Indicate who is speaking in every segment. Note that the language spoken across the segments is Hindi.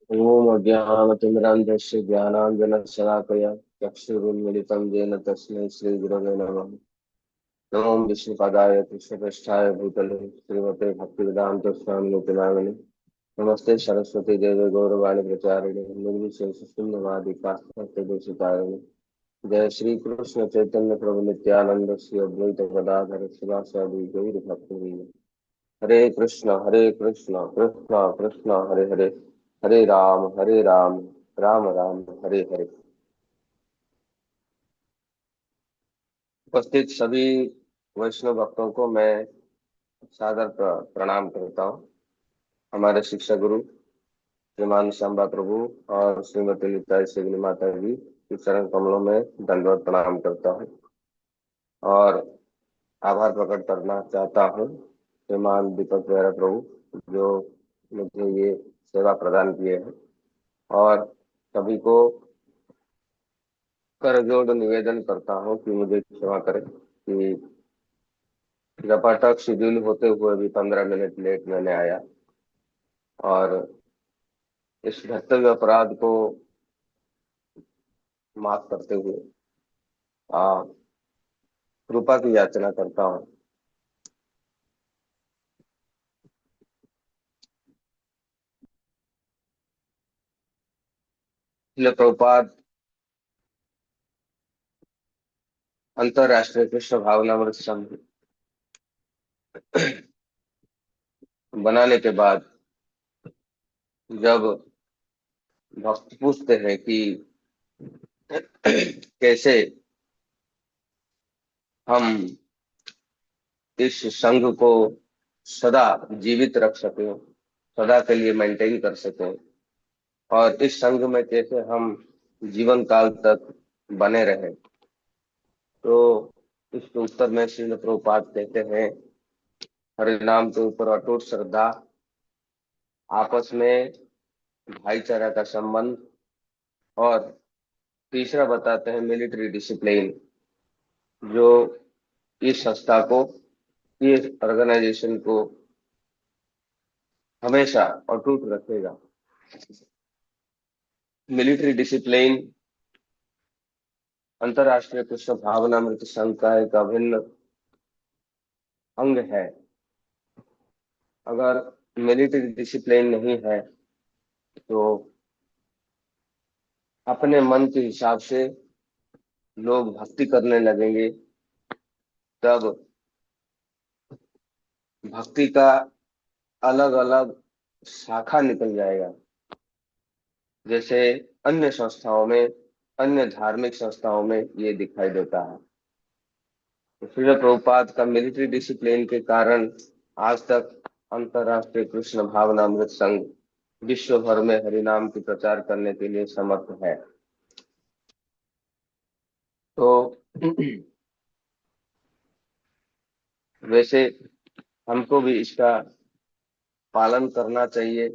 Speaker 1: ओम अज्ञानतिमिरान्धस्य ज्ञानाञ्जनशलाकया चक्षुरुन्मिलितं येन तस्मै श्रीगुरवे नमः। नमो विष्णुपदाय कृष्णपृष्ठाय भूतले श्रीमते भक्तिवेदान्त स्वामिनिति नामिने। नमस्ते सरस्वती देवे गौरवाणी प्रचारिणे निर्विशेषशून्यवादी पाश्चात्यदेशतारिणे। जय श्री कृष्ण चैतन्य प्रभु नित्यानंद श्री अद्वैत गदाधर शिवासादि गौर भक्तवृंद। हरे कृष्ण कृष्ण कृष्ण हरे हरे, हरे राम राम राम हरे हरे। उपस्थित सभी वैष्णव भक्तों को मैं सादर प्रणाम करता हूँ। हमारे शिक्षा गुरु श्रीमान श्यामबा प्रभु और श्रीमती निताई सेवनी माता जी के चरण कमलों में दंडवत प्रणाम करता हूँ और आभार प्रकट करना चाहता हूँ श्रीमान दीपक वैरा प्रभु जो मुझे ये सेवा प्रदान किए हैं। और सभी को कर जोड़ निवेदन करता हूँ कि मुझे क्षमा करें कि रपाटक शेड्यूल होते हुए भी 15 मिनट लेट मैंने आया। और इस घटते अपराध को माफ करते हुए आ, कृपा की याचना करता हूँ। इसलिए प्रभुपाद अंतरराष्ट्रीय कृष्ण भावनामृत संघ बनाने के बाद जब भक्त पूछते हैं कि कैसे हम इस संघ को सदा जीवित रख सकें, सदा के लिए मेंटेन कर सकें, और इस संघ में कैसे हम जीवन काल तक बने रहें, तो इसके उत्तर में श्रील प्रभुपाद कहते हैं हरि नाम के ऊपर अटूट श्रद्धा, आपस में भाईचारा का संबंध, और तीसरा बताते हैं मिलिट्री डिसिप्लिन जो इस संस्था को, इस ऑर्गेनाइजेशन को हमेशा अटूट रखेगा। मिलिट्री डिसिप्लिन अंतरराष्ट्रीय कृष्ण भावनामृत संघ का एक अभिन्न अंग है। अगर मिलिट्री डिसिप्लिन नहीं है तो अपने मन के हिसाब से लोग भक्ति करने लगेंगे, तब भक्ति का अलग अलग शाखा निकल जाएगा। जैसे अन्य संस्थाओं में, अन्य धार्मिक संस्थाओं में ये दिखाई देता है। तो श्रील प्रभुपाद का मिलिट्री डिसिप्लिन के कारण आज तक अंतरराष्ट्रीय कृष्ण भावनामृत संघ विश्व भर में हरिनाम की प्रचार करने के लिए समर्थ है। तो वैसे हमको भी इसका पालन करना चाहिए,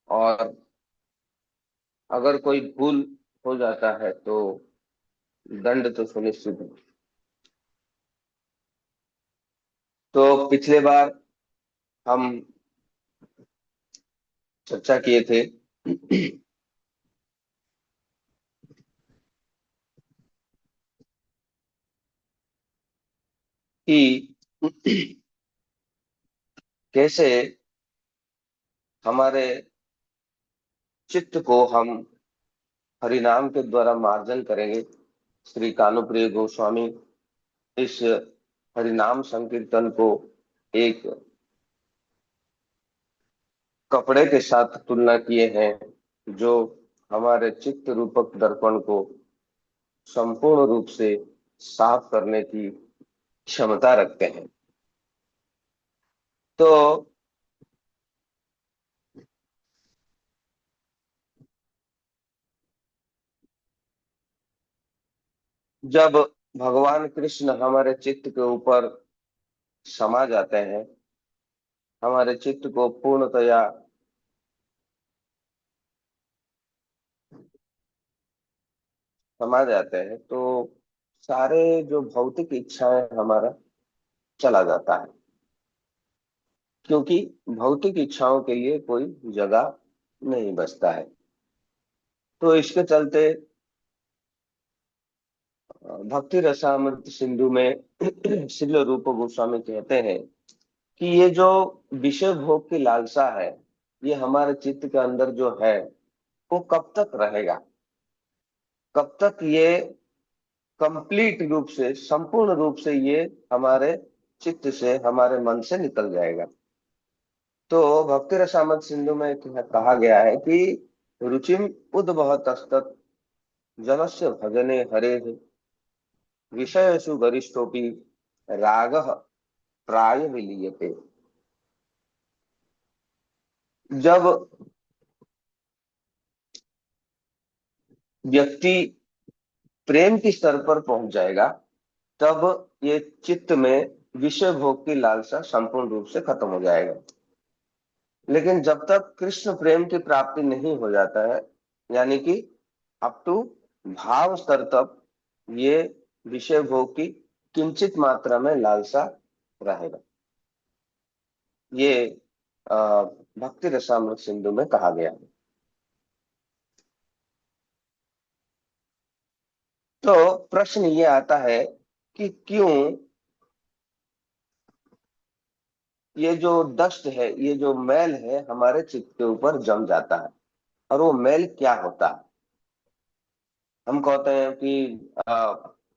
Speaker 1: और अगर कोई भूल हो जाता है तो दंड तो सुनिश्चित है। तो पिछले बार हम चर्चा किए थे कि कैसे हमारे चित्त को हम हरिनाम के द्वारा मार्जन करेंगे। श्री कानुप्रिय गोस्वामी इस हरिनाम संकीर्तन को एक कपड़े के साथ तुलना किए हैं जो हमारे चित्त रूपक दर्पण को संपूर्ण रूप से साफ करने की क्षमता रखते हैं। तो जब भगवान कृष्ण हमारे चित्त के ऊपर समा जाते हैं, हमारे चित्त को पूर्णतया समा जाते हैं, तो सारे जो भौतिक इच्छाएं हमारा चला जाता है, क्योंकि भौतिक इच्छाओं के लिए कोई जगह नहीं बचता है। तो इसके चलते भक्ति रसामृत सिंधु में श्रील रूप गोस्वामी कहते हैं कि ये जो विषय भोग की लालसा है, ये हमारे चित्त के अंदर जो है, वो कब तक रहेगा, कब तक ये कंप्लीट रूप से, संपूर्ण रूप से ये हमारे चित्त से, हमारे मन से निकल जाएगा। तो भक्ति रसामृत सिंधु में कहा गया है कि रुचिम उद्वहतस्तत् जनस्य भजने हरे विषयसु गरिष्ठोपि रागः प्राय विलीयते। जब व्यक्ति प्रेम की स्तर पर पहुंच जाएगा, तब ये चित्त में विषय भोग की लालसा संपूर्ण रूप से खत्म हो जाएगा। लेकिन जब तक कृष्ण प्रेम की प्राप्ति नहीं हो जाता है, यानी कि अप टू भाव स्तर तक, ये विषय भोग की किंचित मात्रा में लालसा रहेगा। ये अ, भक्ति रसामृत सिंधु में कहा गया है। तो प्रश्न ये आता है कि क्यों ये जो डस्ट है, ये जो मैल है, हमारे चित्त के ऊपर जम जाता है। और वो मैल क्या होता है? हम कहते हैं कि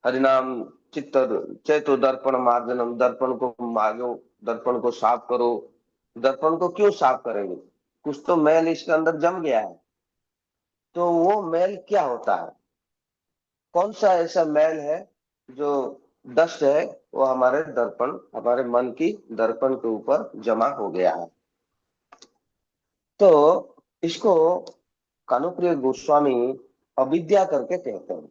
Speaker 1: हरिनाम चित्त चैतो दर्पण मार्जनम, दर्पण को मार्जो, दर्पण को साफ करो। दर्पण को क्यों साफ करेंगे? कुछ तो मैल इसके अंदर जम गया है। तो वो मैल क्या होता है? कौन सा ऐसा मैल है जो डस्ट है, वो हमारे दर्पण, हमारे मन की दर्पण के ऊपर जमा हो गया है? तो इसको कानुप्रिय गोस्वामी अविद्या करके कहते हैं।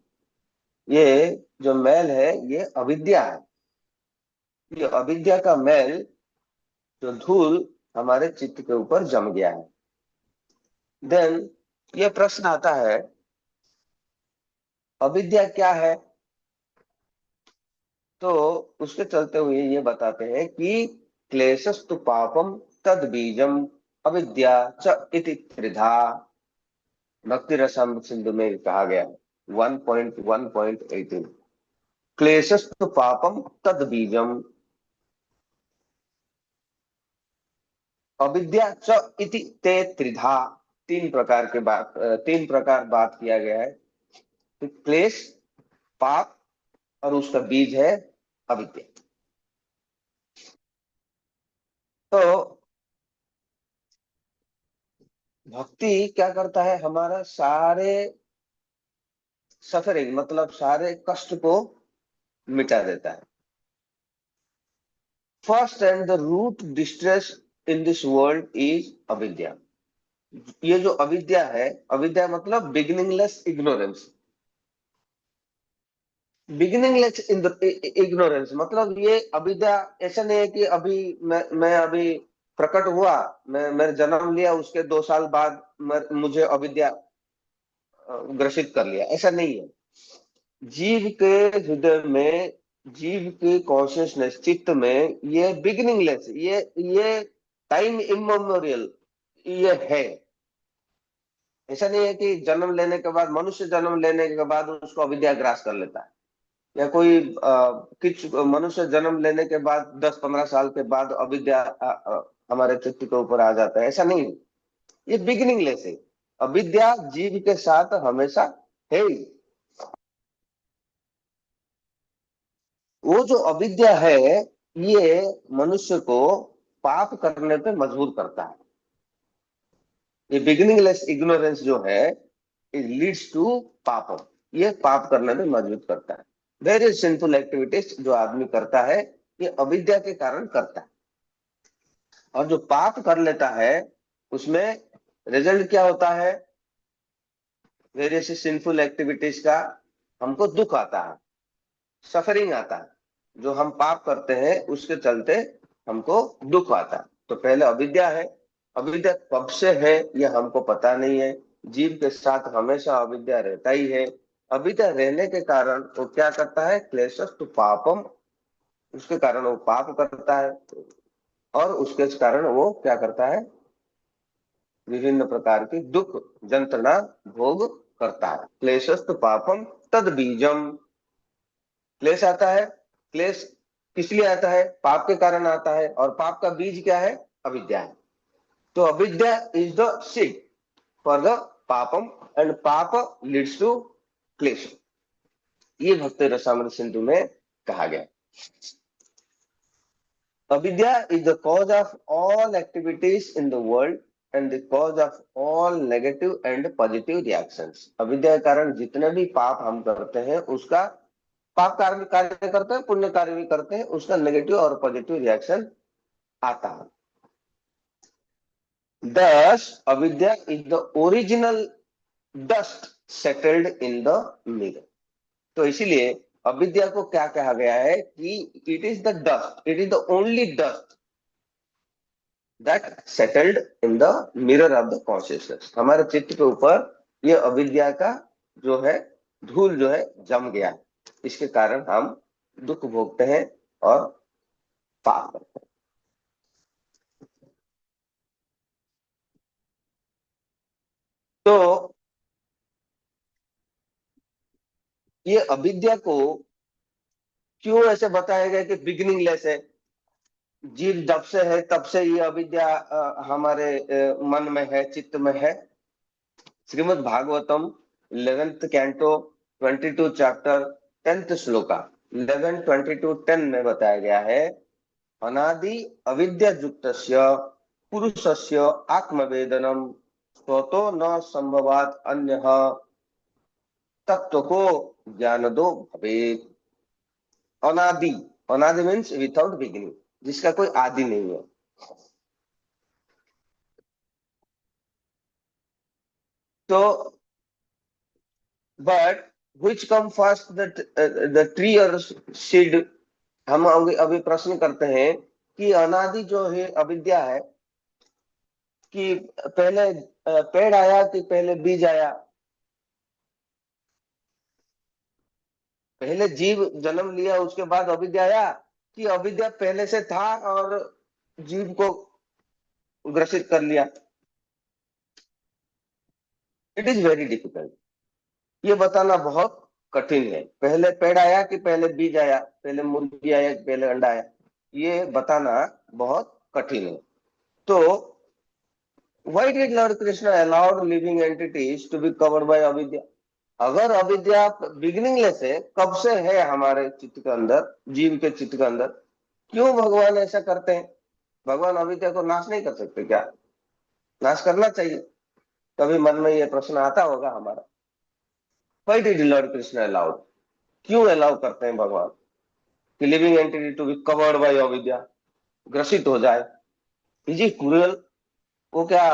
Speaker 1: ये जो मैल है, ये अविद्या है। ये अविद्या का मैल, जो धूल हमारे चित्त के ऊपर जम गया है। देन ये प्रश्न आता है, अविद्या क्या है? तो उसके चलते हुए ये बताते हैं कि क्लेशस्तु पापम तद बीजम अविद्या च इति त्रिधा। भक्ति रसामृत सिंधु में कहा गया है 1.1.18, क्लेशस्तु पापम तद बीजम अविद्या च इति ते त्रिधा। तीन प्रकार के बात, तीन प्रकार बात किया गया है कि क्लेश, पाप, और उसका बीज है अविद्या। तो भक्ति क्या करता है? हमारा सारे सफरिंग, मतलब सारे कष्ट को मिटा देता है। First and the root distress in this world is अविद्या। ये जो अविद्या है, अविद्या मतलब बिगिनिंगलेस इग्नोरेंस। बिगिनिंगलेस इग्नोरेंस मतलब ये अविद्या ऐसा नहीं है कि अभी मैं अभी प्रकट हुआ, मैंने जन्म लिया, उसके 2 साल बाद मुझे अविद्या ग्रसित कर लिया, ऐसा नहीं है। जीव के हृदय में, जीव के कॉन्शियसनेस, चित्त में ये बिगिनिंगलेस, ये टाइम इमोरियल ये है। ऐसा नहीं है कि जन्म लेने के बाद, मनुष्य जन्म लेने के बाद उसको अविद्या ग्रास कर लेता है, या कोई कुछ मनुष्य जन्म लेने के बाद 10-15 साल के बाद अविद्या हमारे चित्त के ऊपर आ जाता है, ऐसा नहीं है। ये बिगिनिंगलेस है। अविद्या जीव के साथ हमेशा है ही। वो जो अविद्या है, ये मनुष्य को पाप करने पे मजबूर करता है। ये बिगिनिंगलेस इग्नोरेंस जो है, इट लीड्स टू पाप। ये पाप करने में मजबूर करता है। वेरी सिंपल एक्टिविटीज जो आदमी करता है, ये अविद्या के कारण करता है। और जो पाप कर लेता है, उसमें रिजल्ट क्या होता है? वेरियस सिंफुल एक्टिविटीज का हमको दुख आता है, सफरिंग आता है। जो हम पाप करते हैं उसके चलते हमको दुख आता है। तो पहले अविद्या है। अविद्या कब से है ये हमको पता नहीं है। जीव के साथ हमेशा अविद्या रहता ही है। अविद्या रहने के कारण वो क्या करता है? क्लेशस तो पापम, उसके कारण वो पाप करता है। और उसके कारण वो क्या करता है? विभिन्न प्रकार की दुख यंत्रणा भोग करता है। क्लेशस्तु पापम तद बीजम। क्लेश आता है, क्लेश किस लिए आता है? पाप के कारण आता है, और पाप का बीज क्या है? अविद्या है। तो अविद्या is the seed for the पापम, एंड पाप लीड्स टू क्लेश। ये भक्ति रसामृत सिंधु में कहा गया। अविद्या is the cause of all activities in the world and the cause of all negative and positive reactions. अविद्या के कारण जितने भी पाप हम करते हैं, उसका पाप कार्य कार्य करते हैं, पुण्य कार्य भी करते हैं, उसका नेगेटिव और पॉजिटिव रिएक्शन आता है। Thus, अविद्या is the original dust settled in the mirror. तो इसीलिए अविद्या को क्या कहा गया है कि it is the dust, it is the only dust that settled in the mirror of the consciousness. हमारे चित्त के ऊपर ये अविद्या का जो है धूल जो है जम गया है, इसके कारण हम दुख भोगते हैं और पाप करते हैं। तो ये अविद्या को क्यों ऐसे बताया गया कि बिगिनिंगलेस है? जीव जब से है तब से ये अविद्या हमारे मन में है, चित्त में है। Shrimad Bhagavatam 11th canto 22 chapter 10th shloka 11:22-10 में बताया गया है, अनादि अविद्या युक्तस्य पुरुषस्य आत्मवेदनम स्वतो न संभवात अन्यः तत्व को ज्ञान दो भवेत्। अनादि, अनादि मीन्स विदाउट बिगिनिंग, जिसका कोई आदि नहीं है। तो but which come first, the tree or seed? हम अभी प्रश्न करते हैं कि अनादि जो है अविद्या है, कि पहले पेड़ आया कि पहले बीज आया? पहले जीव जन्म लिया उसके बाद अविद्या आया, कि अविद्या पहले से था और जीव को ग्रसित कर लिया? इट इज वेरी डिफिकल्ट, ये बताना बहुत कठिन है। पहले पेड़ आया कि पहले बीज आया, पहले मुर्गी आया कि पहले अंडा आया, ये बताना बहुत कठिन है। तो why did Lord Krishna allowed living entities to be covered by अविद्या? अगर अविद्या बिगिनिंगलेस है, कब से है हमारे चित्त के अंदर, जीव के चित्त के अंदर, क्यों भगवान ऐसा करते हैं? भगवान अविद्या को नाश नहीं कर सकते क्या? नाश करना चाहिए। कभी मन में ये प्रश्न आता होगा हमारा, why did Lord Krishna allowed? क्यों अलाउ करते हैं भगवान कि living entity to be covered by अविद्या, ग्रसित हो जाए? Is it cruel? वो क्या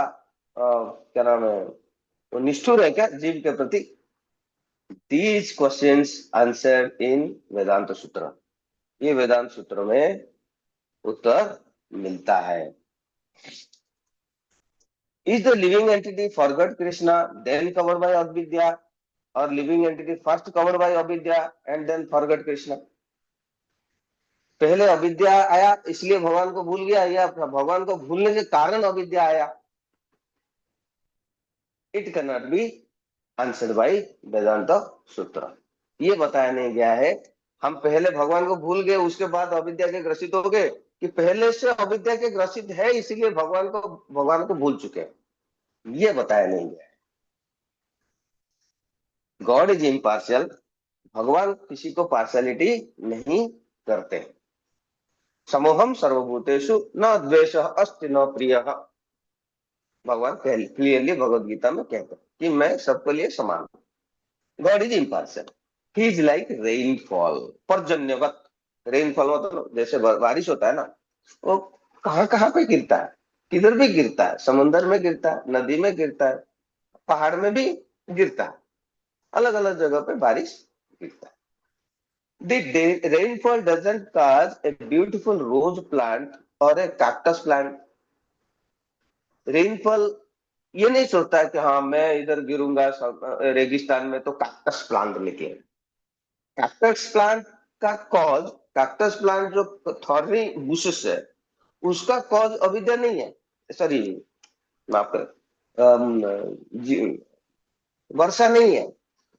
Speaker 1: नाम है, वो निष्ठुर है क्या जीव के प्रति? These questions answer in Vedanta Sutra. ये वेदांत सूत्र में उत्तर मिलता है। Is the living entity forgot Krishna then covered by अविद्या, और living entity first covered by अविद्या एंड देन फॉरगॉट कृष्णा? पहले अविद्या आया इसलिए भगवान को भूल गया, या भगवान को भूलने के कारण अविद्या आया? It can not be answered by Vedanta Sutra. ये बताया नहीं गया है हम पहले भगवान को भूल गए उसके बाद अविद्या के ग्रसित हो गए, कि पहले से अविद्या के ग्रसित है इसीलिए भगवान को भूल चुके हैं। ये बताया नहीं गया है। गॉड इज इम्पार्शियल, भगवान किसी को पार्शियलिटी नहीं करते। समोहम सर्वभूतेषु न द्वेष अस्ति न प्रिय, भगवान क्लियरली भगवद गीता में कहते हैं कि मैं सबके लिए समान हूं। God is impartial, he is like rainfall, पर्जन्यवत। रेनफॉल मतलब जैसे बारिश होता है ना, वो कहाँ कहाँ पे गिरता है, किधर भी गिरता है, समुन्द्र में गिरता है, नदी में गिरता है, पहाड़ में भी गिरता है, अलग अलग जगह पे बारिश गिरता है। The rainfall doesn't cause a beautiful rose plant or a cactus plant. Rainfall ये नहीं सोचता कि हाँ मैं इधर गिरूंगा रेगिस्तान में तो कैक्टस प्लांट निकले। कैक्टस प्लांट का कॉज, कैक्टस प्लांट जो थॉर्नी बुशेस है उसका कॉज अविद्या नहीं है, सॉरी माफ करें, अम, वर्षा नहीं है।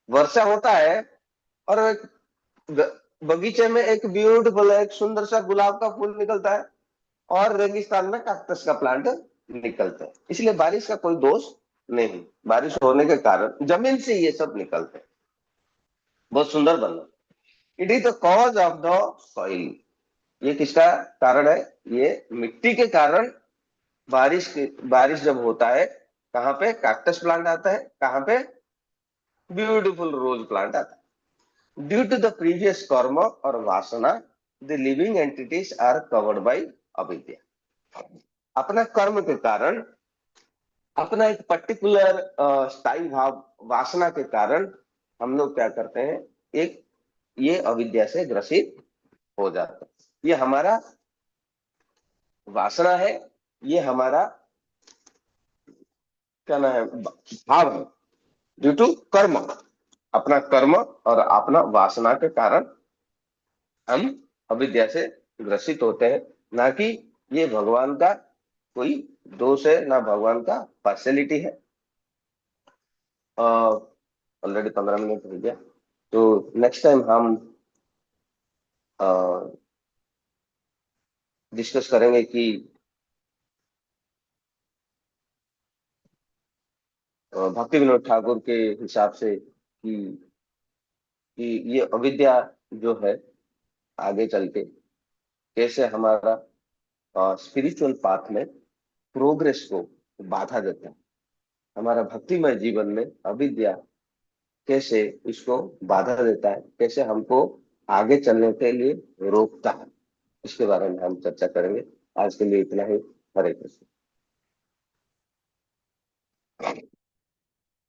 Speaker 1: वर्षा होता है और एक बगीचे में एक ब्यूटीफुल, एक सुंदर सा गुलाब का फूल निकलता है, और रेगिस्तान में कैक्टस का प्लांट निकलता है। इसलिए बारिश का कोई दोष नहीं, बारिश होने के कारण जमीन से ये सब निकलते हैं, बहुत सुंदर बनना। It is the cause of the soil. ये किसका कारण है? ये मिट्टी के कारण बारिश जब होता है, कहाँ पे कैक्टस प्लांट आता है, कहाँ पे ब्यूटीफुल रोज प्लांट आता है। ड्यू टू द प्रीवियस कर्म और वासना, the living entities are covered by अविद्या। अपना कर्म के कारण, अपना एक पर्टिकुलर स्थायी भाव वासना के कारण हम लोग क्या करते हैं, एक ये अविद्या से ग्रसित हो जाता है। ये हमारा वासना है, ये हमारा क्या नाम है, भाव है। ड्यू टू कर्म, अपना कर्म और अपना वासना के कारण हम अविद्या से ग्रसित होते हैं। ना कि ये भगवान का कोई दोष है, ना भगवान का पार्शलिटी है। ऑलरेडी 15 मिनट हो गया, तो नेक्स्ट टाइम हम डिस्कस करेंगे कि भक्ति विनोद ठाकुर के हिसाब से कि ये अविद्या जो है आगे चल के कैसे हमारा स्पिरिचुअल पाथ में प्रोग्रेस को बाधा देता है, हमारा भक्तिमय जीवन में अविद्या कैसे इसको बाधा देता है, कैसे हमको आगे चलने के लिए रोकता है, इसके बारे में हम चर्चा करेंगे। आज के लिए इतना ही। हरे कृष्ण।